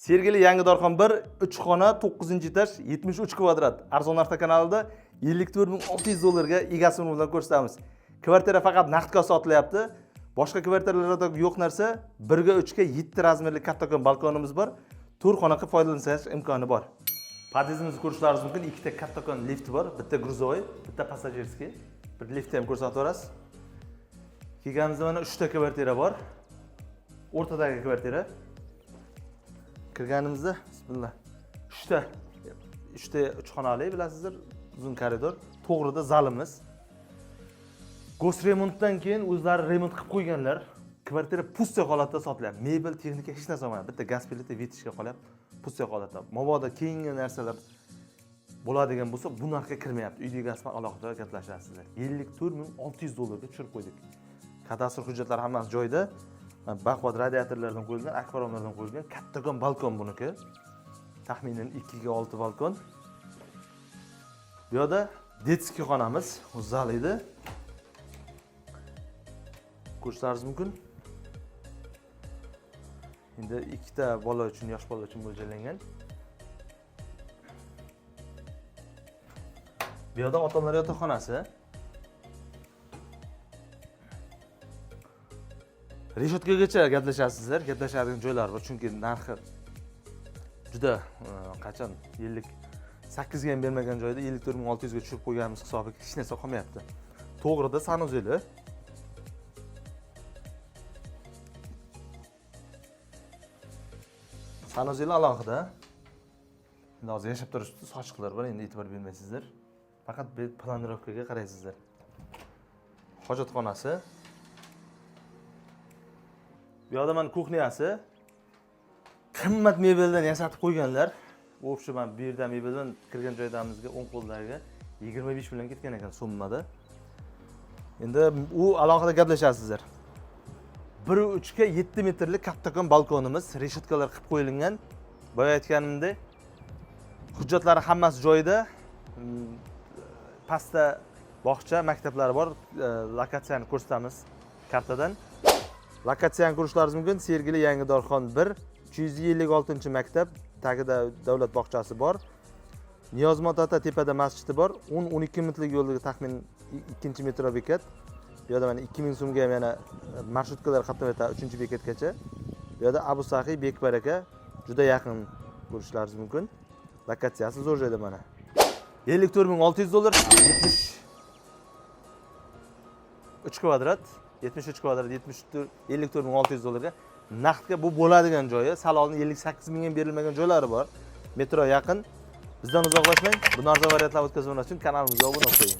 Sergeli Yangidarxon 1, 3 xona, 9-etaj, 73 kvadrat. Arzon Arta kanalida 54.600 dollarga egasini bilan ko'rsatamiz. Kvartira faqat naqdga sotilyapti. Boshqa kvartiralarda yo'q narsa, 1 ga 3 ga 7 razmerli kattakon balkonimiz bor. 4 xona qilib foydalanish imkoni bor. Podyezdimizni ko'rishlaringiz mumkin. Ikkita kattakon lift bor, bitta gruzovoy, bitta passajirskiy. Bir liftni ham ko'rsatib o'rasiz. Kelganimizda mana 3 ta kvartira bor. O'rtadagi kvartira. Kirganimizda bismillah 3 ta 3 xonali bilasizlar, uzun koridor, to'g'rida zalimiz. Go's remontdan keyin o'zlari remont qilib qo'yganlar. Kvartira pusta holatda sotilyapti. Mebel, texnika hech narsa bo'lmayapti. Bitta gaz plita vitishga qolyapti. Pusta holatda. Mabodo keyingi narsalar bo'ladigan bo'lsa, bu narxga kirmayapti. Uyda gazdan alohida gaplashasizlar. 54.600 dollarga tushirib qo'ydik. Kadastr hujjatlari hammasi joyida. Baquvvat radiatorlardan qo'yilgan, akvaramlardan qo'yilgan kattakon balkon buniki. Taxminan 2 ga 6 balkon. Bu yerda detskiy xonamiz, zal edi. Ko'rishlaringiz mumkin. Endi ikkita bola uchun, yosh bola uchun mo'ljallangan. Bu yerda ota-onalar yotoqxonasi. Reshotgacha gaplashasizlar, gaplashadigan joylar bor, chunki narxi juda qachon 58 ga ham bermagan joyda 54.600 ga tushirib qo'yganimiz hisobiga hech narsa qolmayapti. To'g'rida sanuzeli. Sanuzeli alohida. Endi hozir yashab turishda sochiqlar bor, endi e'tibor bermaysizlar. Faqat planirovkaga qaraysizlar. Hojatxonasi. Bu yerda mana kuxnyasi. Qimmat mebeldan yasatib qo'yganlar. Bu o'sha men bu yerda mebeldan kirgan joydamizga 10 qo'ldagi 25 million ketgan ekan summada. Endi u alohida gaplashasizlar. 1.3 ga 7 metrlik kattakon balkonimiz, reshotkalar qilib qo'yilgan. Boya aytganimdek, hujjatlari hammasi joyida. Pastda bog'cha, maktablar bor. Lokatsiyani ko'rsatamiz kartadan. Lokatsiyani ko'rishlaringiz mumkin. Sergeli Yangidarxon 1, 356-maktab, tagida davlat bog'chasi bor. Niyozmat ota tepada masjidi bor. 10-12 minutlik yo'lga taxmin 2-metro bekat. Bu yerda mana 2000 so'mga ham yana marshrutkalar qatnab o'tadi 3-bekatgacha. Bu yerda Abu Sahiy Bekbaraka juda yaqin ko'rishlaringiz mumkin. Lokatsiyasi zo'r joyda mana. 54.600 dollar, 73 kvadrat, 73 kvadrat, 54.600 dollarga naqdga bu bo'ladigan joyi. Salonni 58 mingga berilmagan joylari bor. Metro yaqin. Bizdan uzoqlashmang. Bu narsa variantlar o'tkazib olish uchun kanalimizga obuna bo'ling.